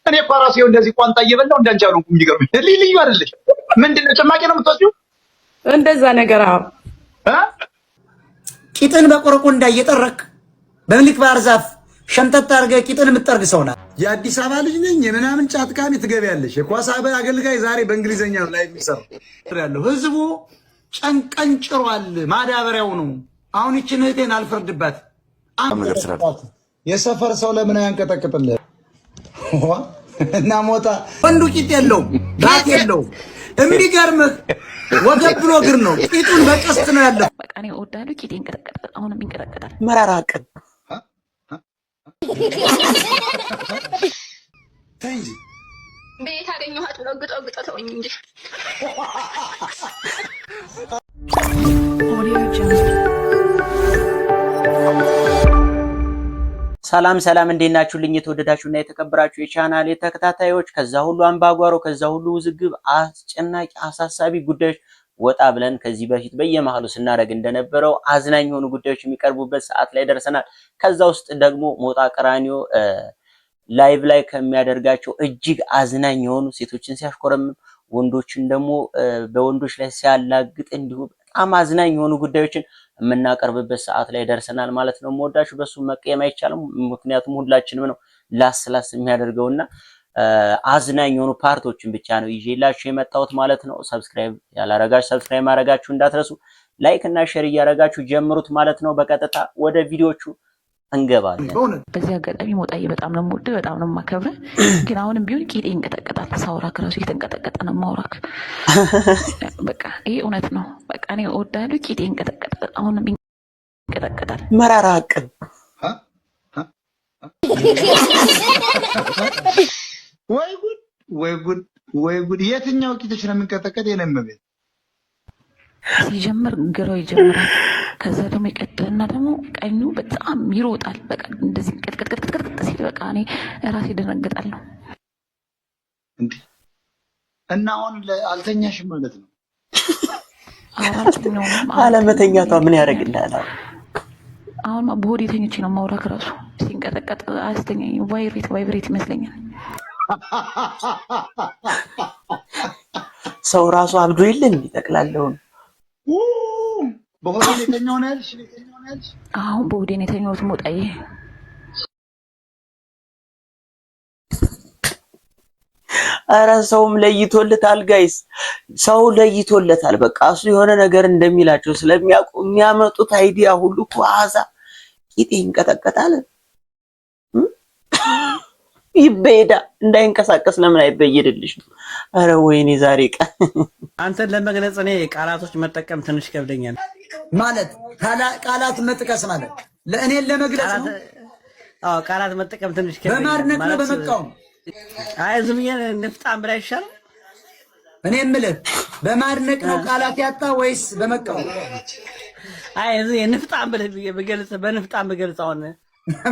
እኔ እኮ ራሴው እንደዚህ ቋንጣ እየበላሁ እንዳንቺ አልሆንኩም። የሚገርምሽ ልዩ አይደለሽ። ምንድነው ጭማቂ ነው የምትወስጂው? እንደዛ ነገር አዎ። ቂጥን በቆረቆ እንዳየጠረክ በምልክ ባህር ዛፍ ሸምጠጥ አድርገህ ቂጥን የምትጠርግ ሰው ናት። የአዲስ አበባ ልጅ ነኝ የምናምን ጫትቃሚ ትገቢያለሽ። የኳስ አገልጋይ ዛሬ በእንግሊዘኛ ነው ላይ የሚሰራው ያለው ህዝቡ ጨንቀንጭሯል። ማዳበሪያው ነው። አሁን ይችን እህቴን አልፈርድባት። የሰፈር ሰው ለምን አያንቀጠቅጥልህ? እና ሞታ ወንዱ ቂጥ የለውም ባት የለውም። የሚገርምህ ወገብ ብሎ እግር ነው። ቂጡን በቀስት ነው ያለው። በቃ እኔ እወዳለሁ። ቂጤ ይንቀጠቀጣል። አሁንም ይንቀጠቀጣል። መራራቅን ቤት አገኘኋት ብለው ግጦ ተወኝ እንጂ ሰላም ሰላም፣ እንዴት ናችሁልኝ? የተወደዳችሁና የተከበራችሁ የቻናሌ ተከታታዮች፣ ከዛ ሁሉ አምባጓሮ፣ ከዛ ሁሉ ውዝግብ፣ አስጨናቂ አሳሳቢ ጉዳዮች ወጣ ብለን ከዚህ በፊት በየመሃሉ ስናደርግ እንደነበረው አዝናኝ የሆኑ ጉዳዮች የሚቀርቡበት ሰዓት ላይ ደርሰናል። ከዛ ውስጥ ደግሞ ሞጣ ቀራኒዮ ላይቭ ላይ ከሚያደርጋቸው እጅግ አዝናኝ የሆኑ ሴቶችን ሲያሽኮረምም ወንዶችን ደግሞ በወንዶች ላይ ሲያላግጥ እንዲሁ በጣም አዝናኝ የሆኑ ጉዳዮችን የምናቀርብበት ሰዓት ላይ ደርሰናል ማለት ነው። ሞዳችሁ በሱ መቀየም አይቻልም፣ ምክንያቱም ሁላችንም ነው ላስላስ የሚያደርገውና አዝናኝ የሆኑ ፓርቶችን ብቻ ነው ይዤላችሁ የመጣሁት ማለት ነው። ሰብስክራይብ ያላረጋችሁ ሰብስክራይብ ማድረጋችሁ እንዳትረሱ፣ ላይክ እና ሼር እያረጋችሁ ጀምሩት ማለት ነው። በቀጥታ ወደ ቪዲዮቹ እንገባለን። በዚህ አጋጣሚ ሞጣዬ በጣም ነው የምወድህ፣ በጣም ነው የማከብርህ። ግን አሁንም ቢሆን ቂጤ ይንቀጠቀጣል። ሳውራክ ራሱ የተንቀጠቀጠ ነው የማውራክ። በቃ ይሄ እውነት ነው። በቃ እኔ እወድሃለሁ። ቂጤ ይንቀጠቀጣል። አሁንም ይንቀጠቀጣል። መራራቅን ወይ ጉድ ወይ ጉድ ወይ ጉድ! የትኛው ቂጥሽ ነው የሚንቀጠቀጥ? የለም ቤት ሲጀምር ግራው ይጀምራል። ከዛ ደግሞ ይቀጥልና ደግሞ ቀኙ በጣም ይሮጣል። በቃ እንደዚህ ቅጥቅጥቅጥቅጥ ሲል በቃ እኔ ራሴ ደነግጣለሁ። እንዴ! እና አሁን አልተኛሽም ማለት ነው? አለመተኛቷ ምን ያደርግልሃል? አሁን በሆዴ ተኝቼ ነው ማውራክ ራሱ ሲንቀጠቀጥ አስተኛኝ። ቫይብሬት ይመስለኛል። ሰው ራሱ አብዶ የለን ይጠቅላለው። በሆዴ የተኛው ነው ያልሽ? አሁን በሆዴ የተኛሁት ሞጣዬ። ኧረ ሰውም ለይቶለታል ጋይስ፣ ሰው ለይቶለታል። በቃ እሱ የሆነ ነገር እንደሚላቸው ስለሚያውቁ የሚያመጡት አይዲያ ሁሉ ኳዛ ቂጤ ይንቀጠቀጣል። ይበይዳ እንዳይንቀሳቀስ ለምን አይበይድልሽ? አረ ወይኔ ዛሬ ቀን አንተን ለመግለጽ እኔ ቃላቶች መጠቀም ትንሽ ከብደኛል። ማለት ቃላት መጥቀስ ማለት ለእኔ ለመግለጽ ነው። አዎ ቃላት መጠቀም ትንሽ ከብደኛል። በማድነቅ ነው በመቃወም? አይ ዝም ብዬ ንፍጣም ብላ ይሻላል። እኔ የምልህ በማድነቅ ነው ቃላት ያጣ ወይስ በመቃወም? አይ ንፍጣም ብለህ በገልጽ በንፍጣም በገልጽ አሁን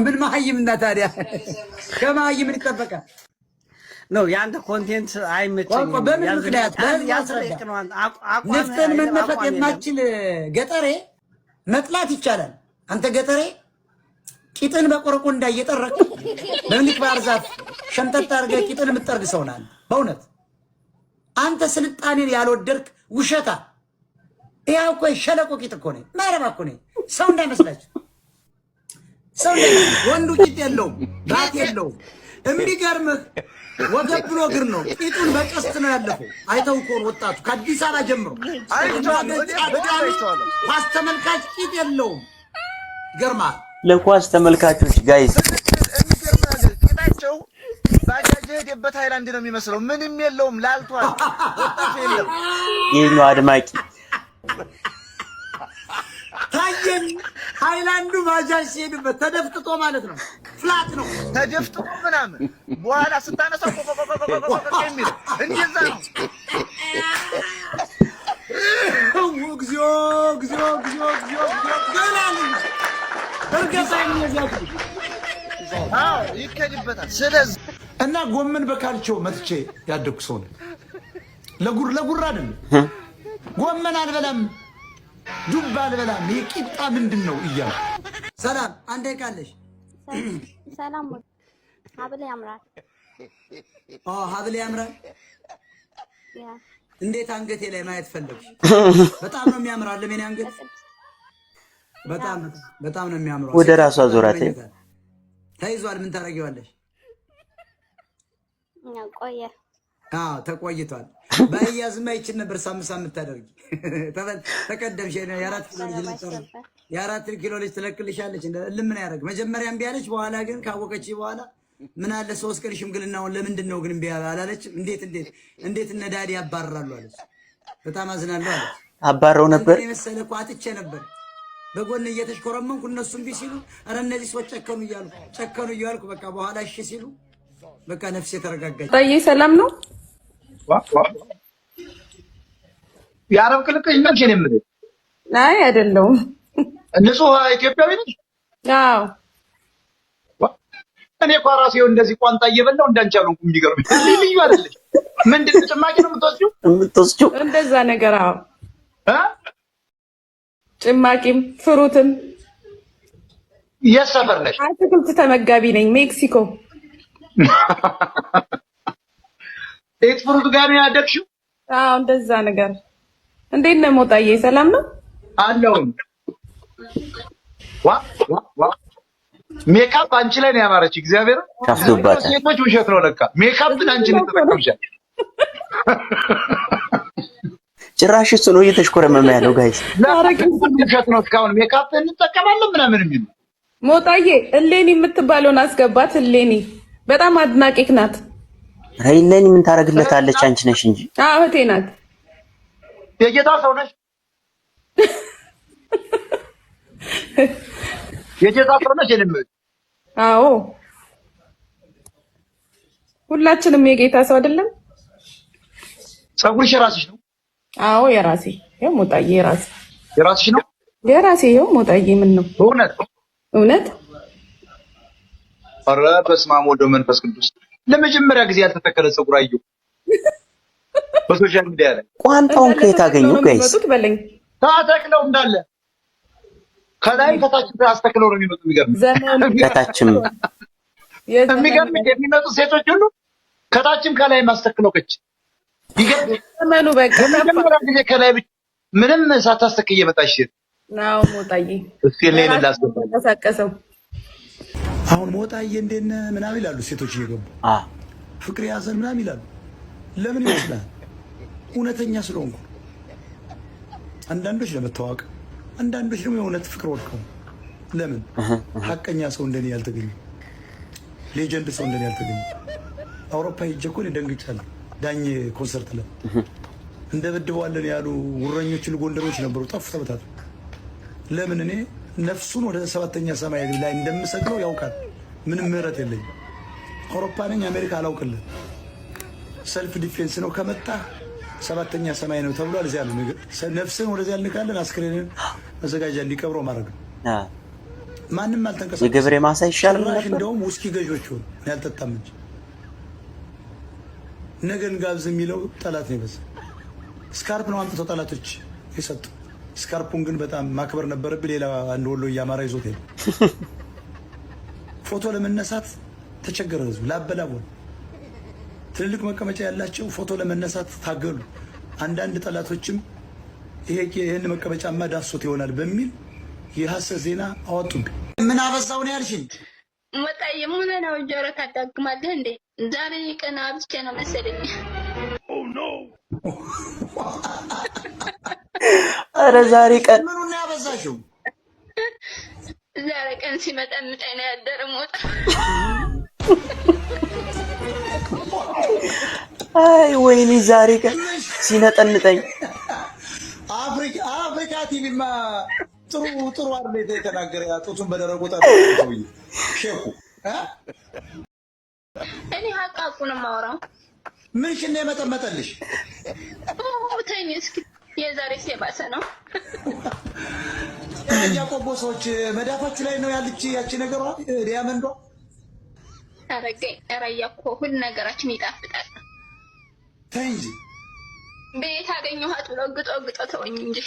ምን መሀይምና ታዲያ ከመሀይም ይጠበቃል ነው ያንተ ኮንቴንት አይመቸኝም። በምን ምክንያት ንፍጥን መነፈጥ የማችል ገጠሬ መጥላት ይቻላል? አንተ ገጠሬ ቂጥን በቆረቆ እንዳየጠረክ በምልክ ባህር ዛፍ ሸምጠጥ አድርገህ ቂጥን የምትጠርግ ሰው ናል። በእውነት አንተ ስልጣኔን ያልወደድክ ውሸታ። ይኸው እኮ ሸለቆ ቂጥ እኮ ነኝ፣ ማረባ እኮ ነኝ። ሰው እንዳይመስላችሁ ወንዱ ቂጥ የለውም ባት የለውም። የሚገርምህ ወገብ ብሎ እግር ነው። ቂጡን በቀስት ነው ያለፈው። አይተው እኮ ወጣቱ ከአዲስ አበባ ጀምሮ ኳስ ተመልካች ቂጥ የለውም። ይገርማል። ለኳስ ተመልካቾች ጋይስ ቂጣቸው ባጃጅ ሄደበት ሃይላንድ ነው የሚመስለው። ምንም የለውም፣ ላልቷል። ወጣቱ የለም። የኛው አድማቂ ታየን ሃይላንዱ ባጃጅ ሲሄድበት ተደፍጥጦ ማለት ነው። ፍላት ነው ተደፍጥጦ ምናምን በኋላ ስታነሳው ኮኮኮኮኮኮኮ የሚል እንደዛ ነው። እግዚኦ እግዚኦ እግዚኦ እግዚኦ ገላል እርገሳኝ ነው። አዎ ይከድበታል። ስለዚህ እና ጎመን በካልቾ መጥቼ ያደኩ ሰው ነኝ። ለጉራ አይደለም ጎመን አልበላም ዱባ አልበላም። የቂጣ ምንድን ነው እያሉ ሰላም አንዴ ቃለሽ ሰላም አብለ ያምራል። ሀብል ያምራል። እንዴት አንገቴ ላይ ማየት ፈለግሽ? በጣም ነው የሚያምራል። ለምን አንገት በጣም ነው የሚያምራው። ወደ ራሷ ዞራት ተይዟል። ምን ታረጊዋለሽ? ቆየ። ተቆይቷል። ባያዝማ ይችን ነበር ሳምሳ የምታደርጊ። ተቀደምሽ። የአራት ኪሎ ልጅ ትለቅልሻለች። ለምን ያደርግ መጀመሪያ እምቢ አለች። በኋላ ግን ካወቀች በኋላ ምን አለ 3 ቀን ሽምግልናውን ለምንድን ነው ግን እምቢ አላለች? እንዴት እነ ዳዲ ያባርራሉ አለች። በጣም አዝናለሁ አለች። አባረው ነበር የመሰለ እኮ አጥቼ ነበር በጎን እየተሽኮረመንኩ እነሱ እምቢ ሲሉ ኧረ እነዚህ ሰዎች ጨከኑ እያልኩ በቃ በኋላ እሺ ሲሉ በቃ ነፍሴ ተረጋጋች። ታዬ ሰላም ነው? የአረብ ቅልቅል ነሽ? እኔ የምልህ አይ አይደለሁም። ንጹህ ኢትዮጵያዊ ነሽ? አዎ። እኔ እኮ ራሴ እንደዚህ ቋንጣ እየበላሁ እንዳንቺ አልሆንኩም። የሚገርምሽ ልዩ አይደለሽ። ምንድን ነው ጭማቂ ነው የምትወስጂው? እንደዛ ነገር አዎ። ጭማቂም ፍሩትም። የት ሰፈር ነሽ? አትክልት ተመጋቢ ነኝ። ሜክሲኮ። የት ፍሩት ጋር ነው ያደግሽው? አዎ እንደዛ ነገር። እንዴት ነው ሞጣዬ? ሰላም ነው አለሁኝ። ሜካፕ አንቺ ላይ ነው ያማረች። እግዚአብሔር ታፍቶባታል። ሴቶች ውሸት ነው ለካ። ሜካፕ ግን አንቺ ላይ ተጠቅምሻል። ጭራሽ እሱ ነው እየተሽኮረመመ ያለው ጋይስ። ውሸት ነው። እስካሁን ሜካፕ እንጠቀማለን ምናምን የሚሉ ሞጣዬ እሌኒ የምትባለውን አስገባት። እሌኒ በጣም አድናቂክ ናት። እሌኒ ምን ታረግለታለች? አንቺ ነሽ እንጂ። አዎ እህቴ ናት። የጌታ ሰው ነሽ? የጌታ ሰው ነሽ? አዎ ሁላችንም የጌታ ሰው አይደለም? ፀጉርሽ የራስሽ ነው? አዎ የራሴ። ይኸው ሞጣዬ የራስሽ ነው? የራሴ። ይኸው ሞጣዬ ምን ነው እውነት? ኧረ በስመ አብ ወወልድ ወመንፈስ ቅዱስ። ለመጀመሪያ ጊዜ ያልተተከለ ፀጉር አየሁ በሶሻል ሚዲያ ላይ። ቋንጣውን ከየት አገኘው ጋይስ? ታተክለው እንዳለ ከላይ ከታች አስተክለው ነው የሚመጡ። የሚገርም ከታችም የሚገርም የሚመጡ ሴቶች ሁሉ ከታችም ከላይ ማስተክለው ከች ይገርም። ዘመኑ በቃ ለመጀመሪያ ጊዜ ከላይ ምንም ሳታስተክ እየመጣሽ ነው ሞጣዬ። እስኪ ለኔ ተንቀሳቀሰው። አሁን ሞጣዬ እንዴት ነህ ምናምን ይላሉ ሴቶች እየገቡ ፍቅር ያዘን ምናምን ይላሉ። ለምን ይመስላል? እውነተኛ ስለሆንኩ። አንዳንዶች ለመታወቅ፣ አንዳንዶች ደግሞ የእውነት ፍቅር ወድቀው። ለምን ሀቀኛ ሰው እንደኔ ያልተገኘ፣ ሌጀንድ ሰው እንደኔ ያልተገኘ። አውሮፓ ሄጄ እኮ ደንግጫለሁ። ዳኜ ኮንሰርት ላይ እንደበድበዋለን ያሉ ውረኞችን ጎንደሮች ነበሩ፣ ጠፉ፣ ተበታቱ። ለምን? እኔ ነፍሱን ወደ 7ኛ ሰማይ ላይ እንደምሰግለው ያውቃል። ምንም ምህረት የለኝም። አውሮፓ ነኝ፣ አሜሪካ አላውቅልን። ሰልፍ ዲፌንስ ነው። ከመጣ 7ኛ ሰማይ ነው ተብሏል። እዚያ ነው ነገር ነፍስን ወደዚያ እንልካለን። አስክሬንን መዘጋጃ እንዲቀብረው ማድረግ ነው። ማንም አልተንቀሳቀሰም። የገብሬ ማሳ ይሻል ነበር። እንደውም ውስኪ ገዦች ሆኑ። እኔ አልጠጣም እንጂ ነገን ጋብዝ የሚለው ጠላት ነው የበዛ። ስካርፕ ነው አምጥተው ጠላቶች የሰጡ። ስካርፑን ግን በጣም ማክበር ነበረብን። ሌላ አንድ ወሎ እያማራ ይዞት ሄደ። ፎቶ ለመነሳት ተቸገረ ህዝቡ። ላበላቦ ትልልቅ መቀመጫ ያላቸው ፎቶ ለመነሳት ታገሉ። አንዳንድ ጠላቶችም ይሄን መቀመጫማ ዳሶት ይሆናል በሚል የሐሰት ዜና አወጡብኝ። ምን አበዛው ነው ያልሽኝ? ሞጣዬ ምን ነው ጆሮ ታዳግማለህ እንዴ? ዛሬ ቀን አብቼ ነው መሰለኝ። ኧረ ዛሬ ቀን ምኑን ነው ያበዛሽው? ዛሬ ቀን ሲመጠምጠኝ ነው ያደረ ሞጣ። አይ ወይኔ ዛሬ ቀን ሲነጠንጠኝ። አፍሪካ ቲቪማ ጥሩ አይደል የተናገረ? ጡቱን በደረቁ ሰውዬ ሼኩ እኔ ሀቃቁን ማውራው ምንሽን ነው የመጠመጠልሽ? ተኝ እስኪ የዛሬ ሲባሰ ነው። ያቆቦ ሰዎች መዳፋችሁ ላይ ነው ያለች ያቺ ነገሯ ዲያመንዷ። አረጋኝ አራያኮ ሁሉ ነገራችን ይጣፍጣል። ተይ እንጂ ቤት አገኘኋት ብሎ ግጦ ተወኝ እንጂ።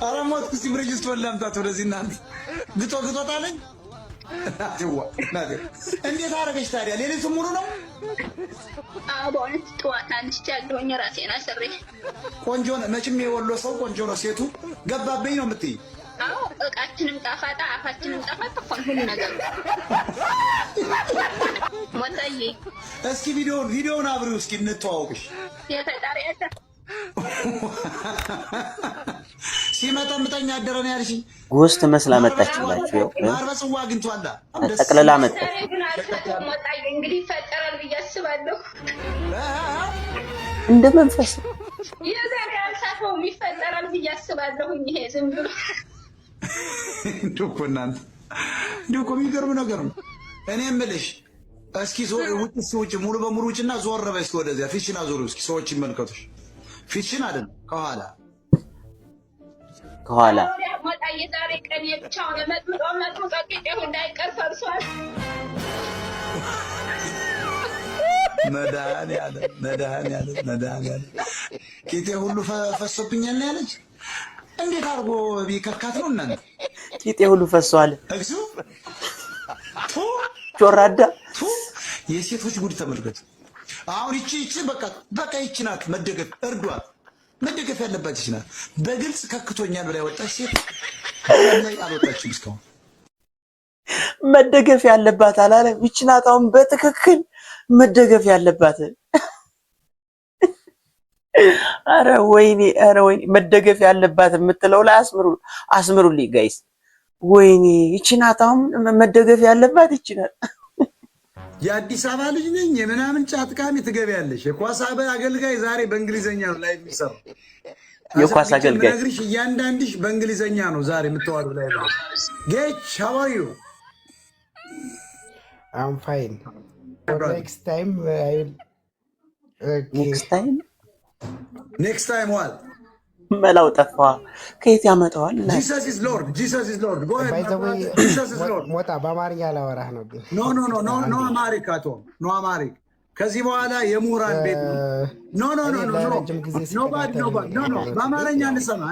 ኧረ ሞትኩ። እስኪ ብርጅስቶን ላምጣት ወደዚህ እናንተ። ግጦ ጣለኝ። እንዴት አደረገች ታዲያ? ሌሊቱን ሙሉ ነው? አዎ በእውነት ጠዋት አንስቻለሁኝ ራሴን አስሬ። ቆንጆ ነው መቼም የወሎ ሰው ቆንጆ ነው። ሴቱ ገባብኝ ነው የምትይ? አዎ እቃችንም ጣፋጣ አፋችንም ጣፋጣ ሁሉ ነገር ሞታዬ። እስኪ ቪዲዮውን አብሪው እስኪ እንተዋወቅሽ። የፈጣሪ ያታ ሲመጠምጠኝ አደረ ነው ያልሽኝ? ጎስት መስላ መጣችላችሁ። ማር በጽዋ አግኝቷል። ጠቅልላ መጣ። ሞታዬ እንግዲህ ይፈጠራል ብዬ አስባለሁ። እንደ መንፈስ የዛሬ አልሳፈው ይፈጠራል ብዬ አስባለሁ። ይሄ ዝም ብሎ እንደው እናንተ እንደው የሚገርም ነገር ነው። እኔ የምልሽ እስኪ ውጭ ሙሉ በሙሉ ውጭና ዞር በይ እስኪ ወደዚያ ፊትሽን አዞሩ እስኪ ሰዎች ይመልከቱሽ። ፊትሽን አይደለም ከኋላ ሞታ የዛሬ ቀን የብቻውን መጥምጦ ቄጤው እንዳይቀር ፈርሷል። መድኃኒዓለም ቄጤ ሁሉ ፈሶብኛል ያለች እንዴት አድርጎ ቢከካት ነው እናንተ? ቂጤ ሁሉ ፈሷል። እግዚኦ ጆራዳ የሴቶች ጉድ ተመልከቱ። አሁን ይቺ በቃ ይቺ ናት መደገፍ፣ እርዷት። መደገፍ ያለባት ይቺ ናት። በግልጽ ከክቶኛል ብላ ወጣች ሴት ላይ አልወጣችም እስካሁን። መደገፍ ያለባት አላለም። ይቺ ናት አሁን በትክክል መደገፍ ያለባት። አረ ወይኔ መደገፍ ያለባት የምትለው ላይ አስምሩልኝ ጋይስ። ወይኔ ይቺ ናት አሁን መደገፍ ያለባት ይቺ ናት። የአዲስ አበባ ልጅ ነኝ የምናምን ጫጥቃሚ ትገቢያለሽ። የኳስ አገልጋይ ዛሬ በእንግሊዘኛ ነው ላይ የሚሰራው። የኳስ አገልጋይ ነግሪሽ እያንዳንድሽ በእንግሊዘኛ ነው ዛሬ የምትዋዱ ላይ ነው። ጌች how are you? I'm fine. Next time I will next time what? መላው ጠፋ። ከየት ያመጣዋል? Jesus is Lord. Go ahead. By the way, Jesus is Lord. ሞታ በአማርኛ ላወራህ ነው ግን ኖ አማሪክ አቶ ኖ አማሪክ ከዚህ በኋላ የምሁራን ቤት ኖ በአማርኛ እንሰማ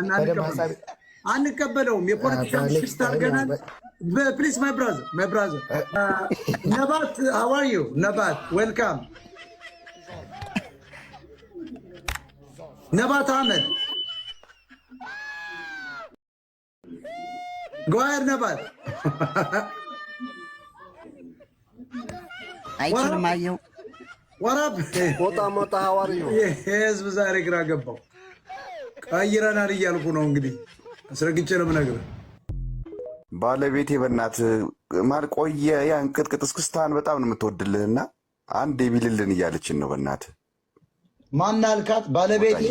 አንቀበለውም። የፖለቲካ ሽስት አድርገናል። ፕሊዝ ማይ ብራዘር ነባት how are you? ነባት ዌልካም ነባት አህመድ go ahead ነባት አይችልም አየው ወራብ ሞታ how are you? የህዝብ ዛሬ ግራ ገባው። ቀይረናል እያልኩ ነው እንግዲህ አስረግጬ ነው የምነግርህ። ባለቤቴ በእናትህ ማለት ቆየ ያን ቅጥቅጥ እስክስታን በጣም ነው የምትወድልህና አንድ ቢልልን እያለችን ነው። በእናትህ ማናልካት ባለቤቴ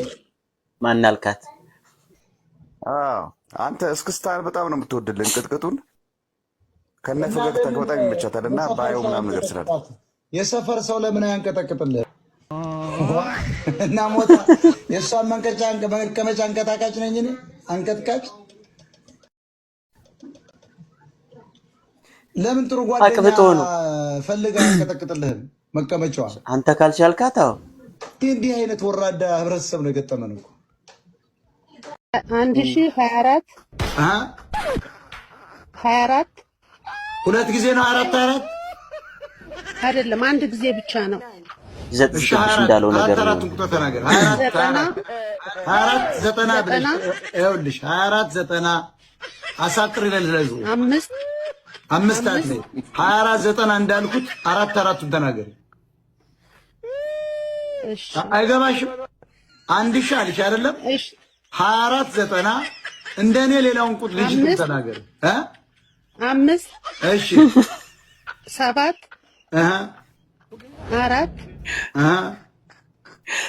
ማናልካት? አዎ አንተ እስክስታን በጣም ነው የምትወድልን ቅጥቅጡን ከነፈገግታ በጣም ይመቻታልና ባየው ምናምን ነገር ስላለ የሰፈር ሰው ለምን አያንቀጠቅጥልህ? እና ሞታ የእሷን መቀመጫ አንቀጣቃጭ ነኝ እኔ አንቀጥቃጭ። ለምን ጥሩ ጓደኛ ፈልጋ አንቀጠቅጥልህም መቀመጫዋ? አንተ ካልቻልካት አዎ እንዲህ አይነት ወራዳ ህብረተሰብ ነው የገጠመን እኮ 1024 ሁለት ጊዜ ነው 44 አይደለም አንድ ጊዜ ብቻ ነው። ዘጥሽ እንዳለው ነገር ነው። 24 90 ብለሽ ይኸውልሽ 24 90 አሳጥር ይላል ለዚህ 5 አለ 24 90 እንዳልኩት 4 ተናገሪ። እሺ አይገባሽም? አንድ ሺህ አልሽ አይደለም? እሺ 24 90 እንደኔ ሌላውን ቁጥ ልጅ ተናገሪ 5 እሺ 7 4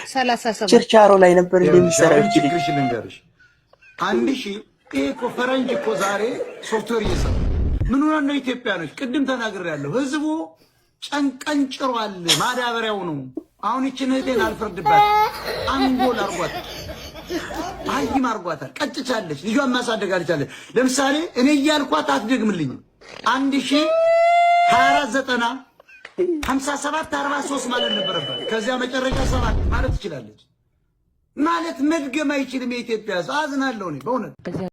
37 ችርቻሮ ላይ ነበር እንደሚሰራው ችግርሽ ልንገርሽ። አንድ ሺህ እኮ ፈረንጅ እኮ ዛሬ ሶፍትዌር እየሰራ ምን ሆነ ነው? ኢትዮጵያኖች ቅድም ተናግሬያለሁ። ህዝቡ ጨንቀንጭሯል። ማዳበሪያው ነው። አሁን እቺን እህቴን አልፈርድባት። አንጎል አርጓታል፣ አይም አርጓታል፣ ቀጭቻለች። ልጇን ማሳደግ አልቻለች። ለምሳሌ እኔ እያልኳት አትደግምልኝ 1024 90 57 43 ማለት ነበረባት። ከዚያ መጨረሻ 7 ማለት ትችላለች። ማለት መድገም አይችልም የኢትዮጵያ ህዝብ። አዝናለሁ እኔ በእውነት።